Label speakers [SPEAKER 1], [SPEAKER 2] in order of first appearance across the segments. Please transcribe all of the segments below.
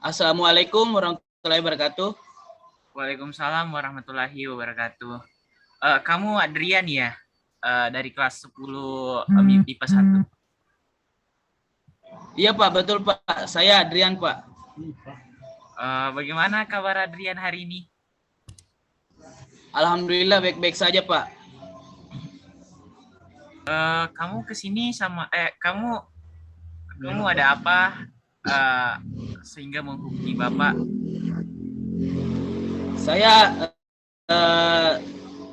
[SPEAKER 1] Assalamualaikum warahmatullahi wabarakatuh.
[SPEAKER 2] Waalaikumsalam warahmatullahi wabarakatuh. Kamu Adrian ya? Dari kelas 10 IPA 1.
[SPEAKER 1] Iya Pak, betul Pak. Saya Adrian Pak.
[SPEAKER 2] Bagaimana kabar Adrian hari ini?
[SPEAKER 1] Alhamdulillah baik-baik saja Pak.
[SPEAKER 2] Kamu kesini sama kamu ada apa sehingga menghubungi Bapak?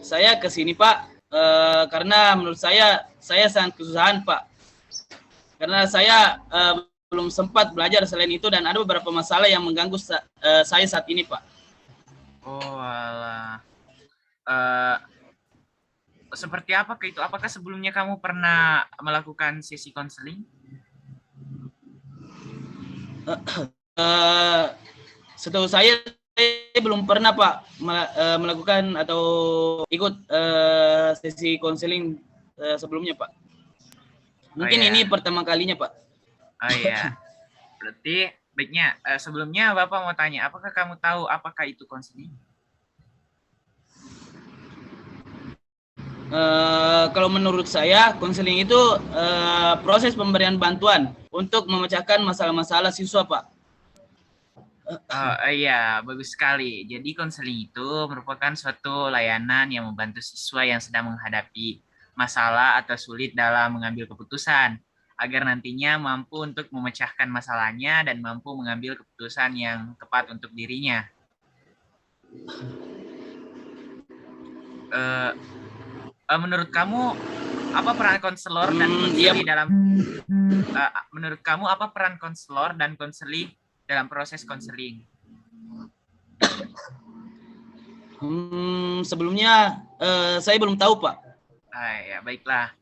[SPEAKER 1] Saya kesini Pak karena menurut saya sangat kesusahan Pak. Karena saya belum sempat belajar selain itu dan ada beberapa masalah yang mengganggu saya saat ini Pak.
[SPEAKER 2] Oh alah. Seperti apa itu? Apakah sebelumnya kamu pernah melakukan sesi konseling?
[SPEAKER 1] Setahu saya belum pernah Pak melakukan atau ikut sesi konseling sebelumnya Pak. Mungkin ini pertama kalinya Pak.
[SPEAKER 2] Oh iya. Berarti baiknya sebelumnya Bapak mau tanya, apakah kamu tahu apakah itu konseling?
[SPEAKER 1] Kalau menurut saya konseling itu proses pemberian bantuan untuk memecahkan masalah-masalah siswa Pak.
[SPEAKER 2] Iya, bagus sekali. Jadi konseling itu merupakan suatu layanan yang membantu siswa yang sedang menghadapi masalah atau sulit dalam mengambil keputusan, agar nantinya mampu untuk memecahkan masalahnya dan mampu mengambil keputusan yang tepat untuk dirinya. Menurut kamu apa peran konselor dan konseli dalam menurut kamu apa peran konselor dan konseli dalam proses konseling?
[SPEAKER 1] Sebelumnya saya belum tahu Pak.
[SPEAKER 2] Ya baiklah.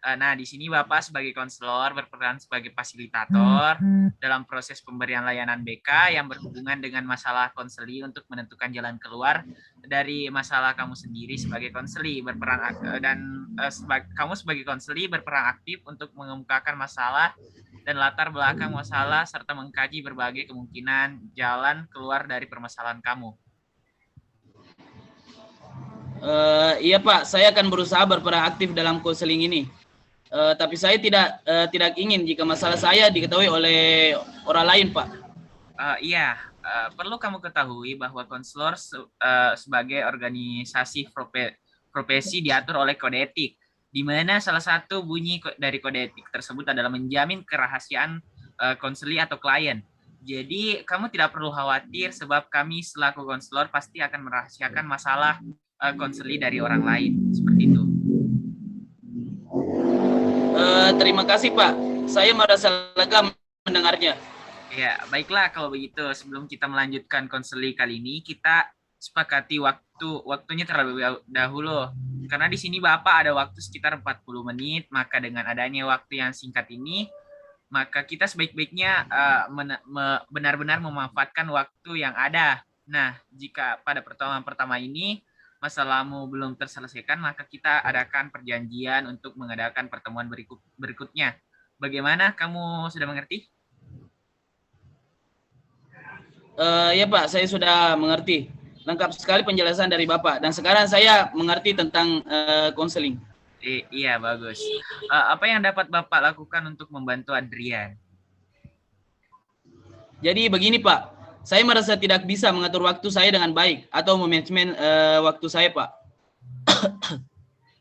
[SPEAKER 2] Nah di sini Bapak sebagai konselor berperan sebagai fasilitator dalam proses pemberian layanan BK yang berhubungan dengan masalah konseli untuk menentukan jalan keluar dari masalah kamu sendiri sebagai konseli berperan kamu sebagai konseli berperan aktif untuk mengemukakan masalah dan latar belakang masalah serta mengkaji berbagai kemungkinan jalan keluar dari permasalahan kamu.
[SPEAKER 1] Iya Pak, saya akan berusaha berperan aktif dalam konseling ini. Tapi saya tidak ingin jika masalah saya diketahui oleh orang lain Pak.
[SPEAKER 2] Iya, perlu kamu ketahui bahwa konselor sebagai organisasi profesi diatur oleh kode etik, di mana salah satu bunyi dari kode etik tersebut adalah menjamin kerahasiaan konseli atau klien. Jadi kamu tidak perlu khawatir sebab kami selaku konselor pasti akan merahasiakan masalah konseli dari orang lain, seperti itu.
[SPEAKER 1] Terima kasih Pak, saya merasa lega mendengarnya.
[SPEAKER 2] Ya, baiklah kalau begitu. Sebelum kita melanjutkan konseli kali ini, kita sepakati waktunya terlebih dahulu. Karena di sini Bapak ada waktu sekitar 40 menit, maka dengan adanya waktu yang singkat ini, maka kita sebaik-baiknya benar-benar memanfaatkan waktu yang ada. Nah, jika pada pertemuan pertama ini masalahmu belum terselesaikan, maka kita adakan perjanjian untuk mengadakan pertemuan berikutnya. Bagaimana? Kamu sudah mengerti?
[SPEAKER 1] Ya Pak, saya sudah mengerti. Lengkap sekali penjelasan dari Bapak. Dan sekarang saya mengerti tentang konseling.
[SPEAKER 2] Iya, bagus. Apa yang dapat Bapak lakukan untuk membantu Adrian?
[SPEAKER 1] Jadi begini Pak, saya merasa tidak bisa mengatur waktu saya dengan baik atau manajemen waktu saya Pak.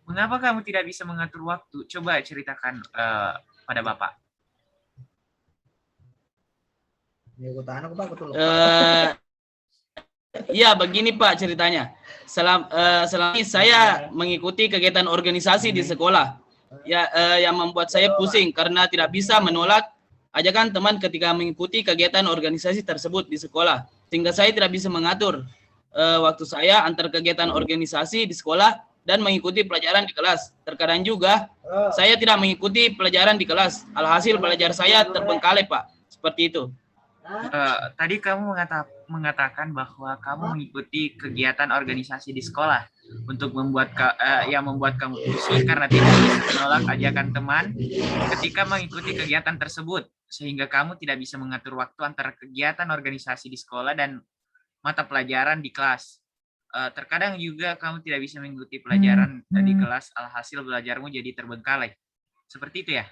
[SPEAKER 2] Mengapa kamu tidak bisa mengatur waktu? Coba ceritakan pada Bapak.
[SPEAKER 1] Ya begini Pak ceritanya. Selama ini saya mengikuti kegiatan organisasi di sekolah yang membuat saya pusing karena tidak bisa menolak ajakan teman ketika mengikuti kegiatan organisasi tersebut di sekolah, sehingga saya tidak bisa mengatur waktu saya antar kegiatan organisasi di sekolah dan mengikuti pelajaran di kelas. Terkadang juga saya tidak mengikuti pelajaran di kelas, alhasil belajar saya terbengkalai Pak, seperti itu.
[SPEAKER 2] Tadi kamu mengatakan bahwa kamu mengikuti kegiatan organisasi di sekolah untuk membuat kamu pusing karena tidak bisa menolak ajakan teman ketika mengikuti kegiatan tersebut, sehingga kamu tidak bisa mengatur waktu antara kegiatan organisasi di sekolah dan mata pelajaran di kelas. Terkadang juga kamu tidak bisa mengikuti pelajaran di kelas, alhasil belajarmu jadi terbengkalai. Seperti itu ya?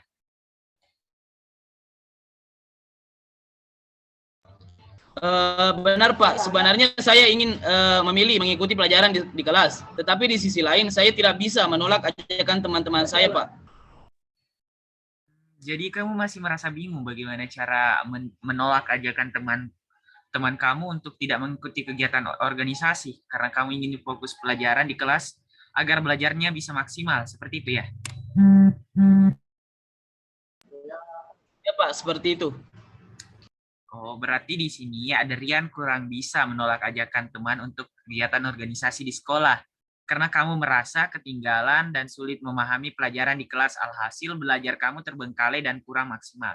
[SPEAKER 1] Benar Pak, sebenarnya saya ingin memilih mengikuti pelajaran di kelas, tetapi di sisi lain saya tidak bisa menolak ajakan teman-teman saya Pak.
[SPEAKER 2] Jadi kamu masih merasa bingung bagaimana cara menolak ajakan teman kamu untuk tidak mengikuti kegiatan organisasi karena kamu ingin fokus pelajaran di kelas agar belajarnya bisa maksimal, seperti itu ya?
[SPEAKER 1] Ya Pak, seperti itu.
[SPEAKER 2] Oh, berarti di sini Adrian kurang bisa menolak ajakan teman untuk kegiatan organisasi di sekolah karena kamu merasa ketinggalan dan sulit memahami pelajaran di kelas, alhasil belajar kamu terbengkalai dan kurang maksimal.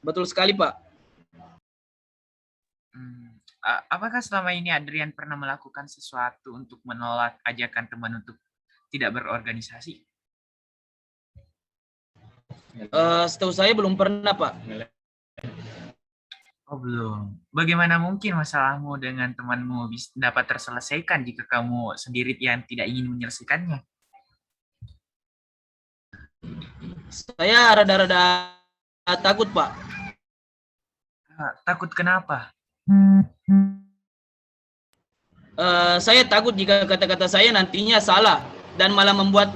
[SPEAKER 1] Betul sekali Pak.
[SPEAKER 2] Apakah selama ini Adrian pernah melakukan sesuatu untuk menolak ajakan teman untuk tidak berorganisasi?
[SPEAKER 1] Setahu saya belum pernah Pak.
[SPEAKER 2] Oh, belum. Bagaimana mungkin masalahmu dengan temanmu dapat terselesaikan jika kamu sendiri yang tidak ingin menyelesaikannya?
[SPEAKER 1] Saya rada-rada takut Pak.
[SPEAKER 2] Takut kenapa?
[SPEAKER 1] Saya takut jika kata-kata saya nantinya salah dan malah membuat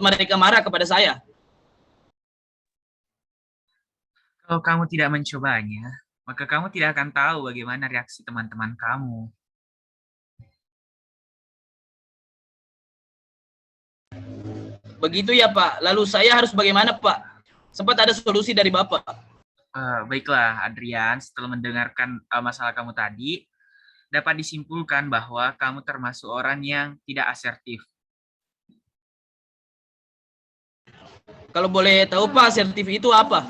[SPEAKER 1] mereka marah kepada saya.
[SPEAKER 2] Kalau kamu tidak mencobanya, maka kamu tidak akan tahu bagaimana reaksi teman-teman kamu.
[SPEAKER 1] Begitu ya Pak. Lalu saya harus bagaimana Pak? Sempat ada solusi dari Bapak.
[SPEAKER 2] Baiklah, Adrian, setelah mendengarkan masalah kamu tadi, dapat disimpulkan bahwa kamu termasuk orang yang tidak asertif.
[SPEAKER 1] Kalau boleh tahu Pak, asertif itu apa?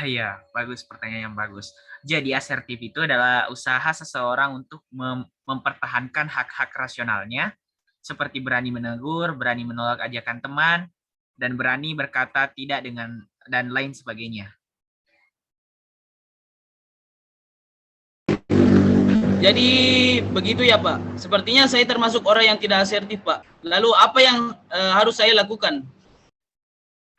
[SPEAKER 2] Iya, bagus, pertanyaan yang bagus. Jadi asertif itu adalah usaha seseorang untuk mempertahankan hak-hak rasionalnya, seperti berani menegur, berani menolak ajakan teman, dan berani berkata tidak dan lain sebagainya.
[SPEAKER 1] Jadi begitu ya Pak. Sepertinya saya termasuk orang yang tidak asertif Pak. Lalu apa yang harus saya lakukan?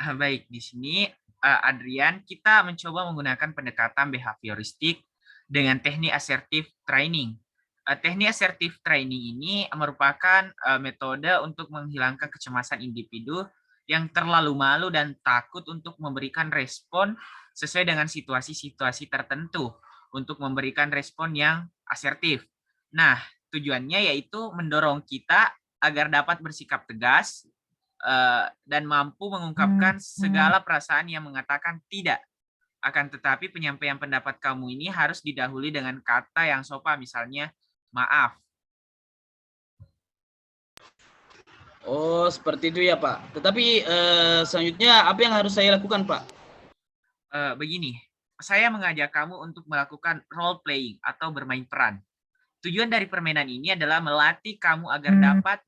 [SPEAKER 2] Baik, di sini Adrian, kita mencoba menggunakan pendekatan behavioristik dengan teknik assertive training. Teknik assertive training ini merupakan metode untuk menghilangkan kecemasan individu yang terlalu malu dan takut untuk memberikan respon sesuai dengan situasi-situasi tertentu untuk memberikan respon yang asertif. Nah, tujuannya yaitu mendorong kita agar dapat bersikap tegas dan mampu mengungkapkan segala perasaan yang mengatakan tidak. Akan tetapi penyampaian pendapat kamu ini harus didahului dengan kata yang sopan, misalnya maaf.
[SPEAKER 1] Oh, seperti itu ya Pak. Tetapi selanjutnya apa yang harus saya lakukan Pak?
[SPEAKER 2] Begini, saya mengajak kamu untuk melakukan role playing atau bermain peran. Tujuan dari permainan ini adalah melatih kamu agar dapat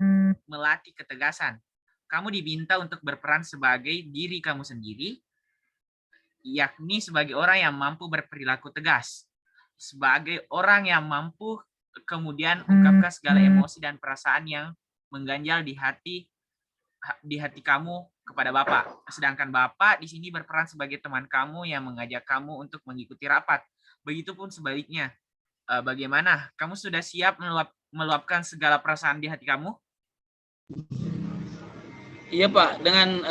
[SPEAKER 2] melatih ketegasan. Kamu diminta untuk berperan sebagai diri kamu sendiri, yakni sebagai orang yang mampu berperilaku tegas, sebagai orang yang mampu kemudian ungkapkan segala emosi dan perasaan yang mengganjal di hati kamu kepada Bapak. Sedangkan Bapak di sini berperan sebagai teman kamu yang mengajak kamu untuk mengikuti rapat. Begitupun sebaliknya. Bagaimana? Kamu sudah siap meluapkan segala perasaan di hati kamu?
[SPEAKER 1] Iya Pak, dengan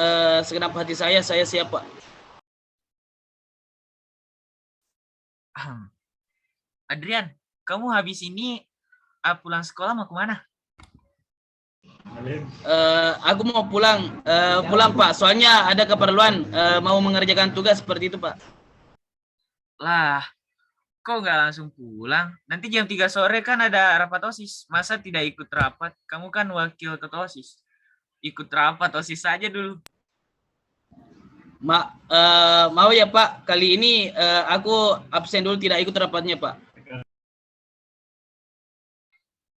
[SPEAKER 1] segenap hati saya siap Pak.
[SPEAKER 2] Adrian, kamu habis ini pulang sekolah mau kemana?
[SPEAKER 1] Aku mau pulang Pak, soalnya ada keperluan mau mengerjakan tugas seperti itu Pak.
[SPEAKER 2] Lah, kok nggak langsung pulang? Nanti jam 3 sore kan ada rapat OSIS. Masa tidak ikut rapat? Kamu kan wakil ketua OSIS. Ikut rapat OSIS saja dulu.
[SPEAKER 1] Mau ya Pak, kali ini aku absen dulu, tidak ikut rapatnya Pak.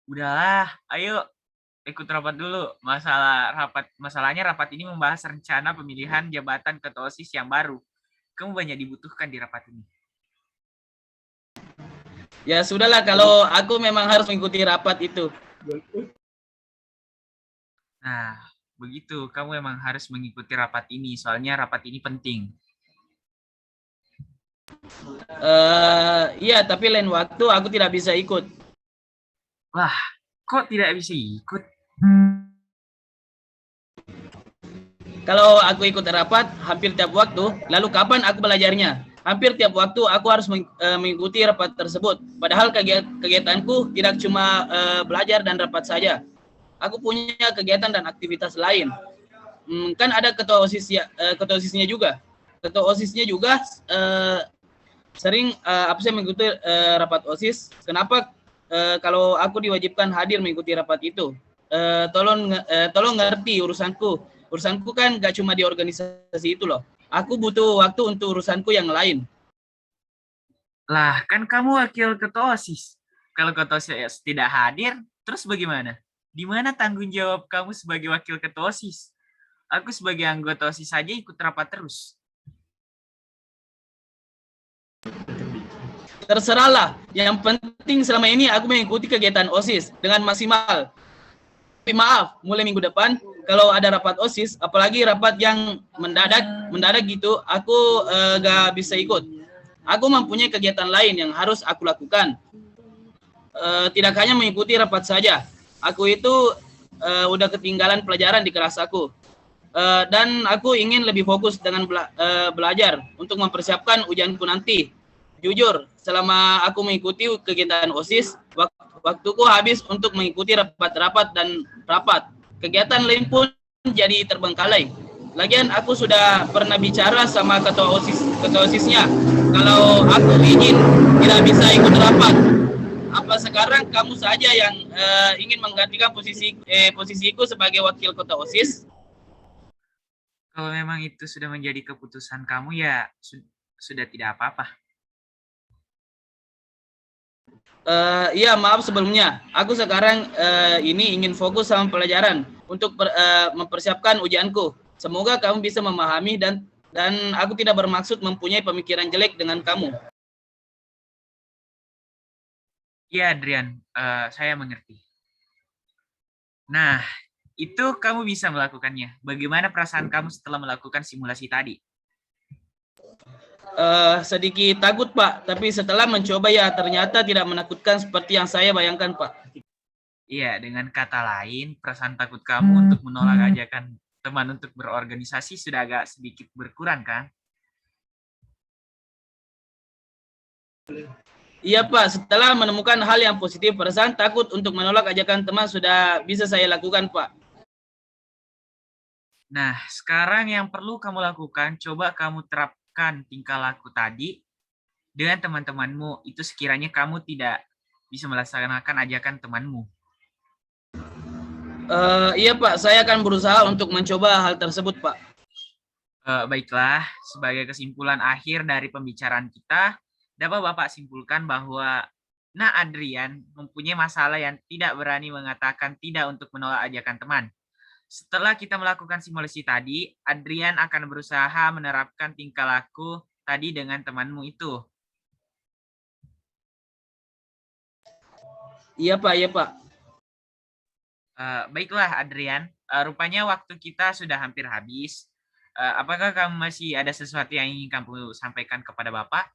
[SPEAKER 2] Udahlah, ayo ikut rapat dulu. Masalahnya rapat ini membahas rencana pemilihan jabatan ketua OSIS yang baru. Kamu banyak dibutuhkan di rapat ini.
[SPEAKER 1] Ya sudahlah, kalau aku memang harus mengikuti rapat itu.
[SPEAKER 2] Nah, begitu. Kamu memang harus mengikuti rapat ini, soalnya rapat ini penting.
[SPEAKER 1] Iya, tapi lain waktu aku tidak bisa ikut.
[SPEAKER 2] Wah, kok tidak bisa ikut?
[SPEAKER 1] Kalau aku ikut rapat hampir tiap waktu, lalu kapan aku belajarnya? Hampir tiap waktu aku harus mengikuti rapat tersebut. Padahal kegiatanku tidak cuma belajar dan rapat saja. Aku punya kegiatan dan aktivitas lain. Kan ada ketua OSIS ya, ketua OSISnya juga. Ketua OSISnya juga sering absen mengikuti rapat OSIS. Kenapa kalau aku diwajibkan hadir mengikuti rapat itu? Tolong ngerti urusanku. Urusanku kan gak cuma di organisasi itu loh. Aku butuh waktu untuk urusanku yang lain.
[SPEAKER 2] Lah, kan kamu wakil ketua OSIS. Kalau ketua OSIS tidak hadir, terus bagaimana? Di mana tanggung jawab kamu sebagai wakil ketua OSIS? Aku sebagai anggota OSIS saja ikut rapat terus.
[SPEAKER 1] Terserahlah. Yang penting selama ini aku mengikuti kegiatan OSIS dengan maksimal. Tapi maaf, mulai minggu depan kalau ada rapat OSIS, apalagi rapat yang mendadak gitu, aku gak bisa ikut. Aku mempunyai kegiatan lain yang harus aku lakukan. Tidak hanya mengikuti rapat saja. Aku itu udah ketinggalan pelajaran di kelas aku. Dan aku ingin lebih fokus dengan belajar untuk mempersiapkan ujianku nanti. Jujur, selama aku mengikuti kegiatan OSIS, waktuku habis untuk mengikuti rapat-rapat dan rapat. Kegiatan lain pun jadi terbengkalai. Lagian aku sudah pernah bicara sama ketua OSISnya. Kalau aku izin tidak bisa ikut rapat. Apa sekarang kamu saja yang ingin menggantikan posisiku sebagai wakil ketua OSIS?
[SPEAKER 2] Kalau memang itu sudah menjadi keputusan kamu, ya sudah tidak apa-apa.
[SPEAKER 1] Iya, maaf sebelumnya. Aku sekarang ini ingin fokus sama pelajaran untuk mempersiapkan ujianku. Semoga kamu bisa memahami dan aku tidak bermaksud mempunyai pemikiran jelek dengan kamu.
[SPEAKER 2] Iya, Adrian, saya mengerti. Nah, itu kamu bisa melakukannya. Bagaimana perasaan kamu setelah melakukan simulasi tadi?
[SPEAKER 1] Sedikit takut, Pak. Tapi setelah mencoba ya ternyata tidak menakutkan seperti yang saya bayangkan, Pak.
[SPEAKER 2] Iya, dengan kata lain, perasaan takut kamu untuk menolak ajakan teman untuk berorganisasi sudah agak sedikit berkurang, kan?
[SPEAKER 1] Iya, Pak. Setelah menemukan hal yang positif, perasaan takut untuk menolak ajakan teman sudah bisa saya lakukan, Pak.
[SPEAKER 2] Nah, sekarang yang perlu kamu lakukan, coba kamu terapkan tingkah laku tadi dengan teman-temanmu. Itu sekiranya kamu tidak bisa melaksanakan ajakan temanmu.
[SPEAKER 1] Iya, Pak. Saya akan berusaha untuk mencoba hal tersebut, Pak.
[SPEAKER 2] Baiklah, sebagai kesimpulan akhir dari pembicaraan kita, dapat Bapak simpulkan bahwa Adrian mempunyai masalah yang tidak berani mengatakan tidak untuk menolak ajakan teman. Setelah kita melakukan simulasi tadi, Adrian akan berusaha menerapkan tingkah laku tadi dengan temanmu itu.
[SPEAKER 1] Iya, Pak. Iya, Pak.
[SPEAKER 2] Baiklah, Adrian. Rupanya waktu kita sudah hampir habis. Apakah kamu masih ada sesuatu yang ingin kamu sampaikan kepada Bapak?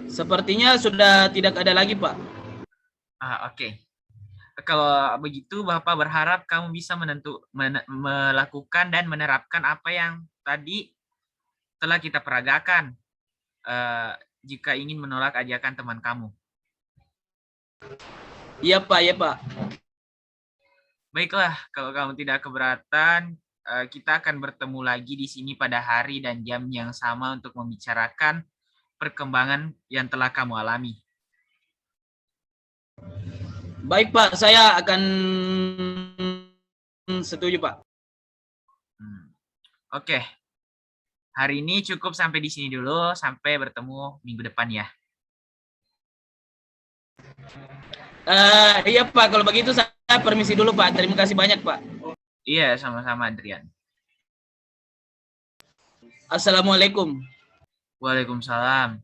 [SPEAKER 1] Sepertinya sudah tidak ada lagi, Pak.
[SPEAKER 2] Oke. Kalau begitu, Bapak berharap kamu bisa melakukan dan menerapkan apa yang tadi telah kita peragakan jika ingin menolak ajakan teman kamu.
[SPEAKER 1] Iya, Pak. Iya, Pak.
[SPEAKER 2] Baiklah, kalau kamu tidak keberatan, kita akan bertemu lagi di sini pada hari dan jam yang sama untuk membicarakan perkembangan yang telah kamu alami.
[SPEAKER 1] Baik, Pak. Saya akan setuju, Pak.
[SPEAKER 2] Oke. Hari ini cukup sampai di sini dulu. Sampai bertemu minggu depan ya.
[SPEAKER 1] Iya Pak, kalau begitu saya permisi dulu Pak. Terima kasih banyak Pak.
[SPEAKER 2] Iya, sama-sama Adrian.
[SPEAKER 1] Assalamualaikum.
[SPEAKER 2] Waalaikumsalam.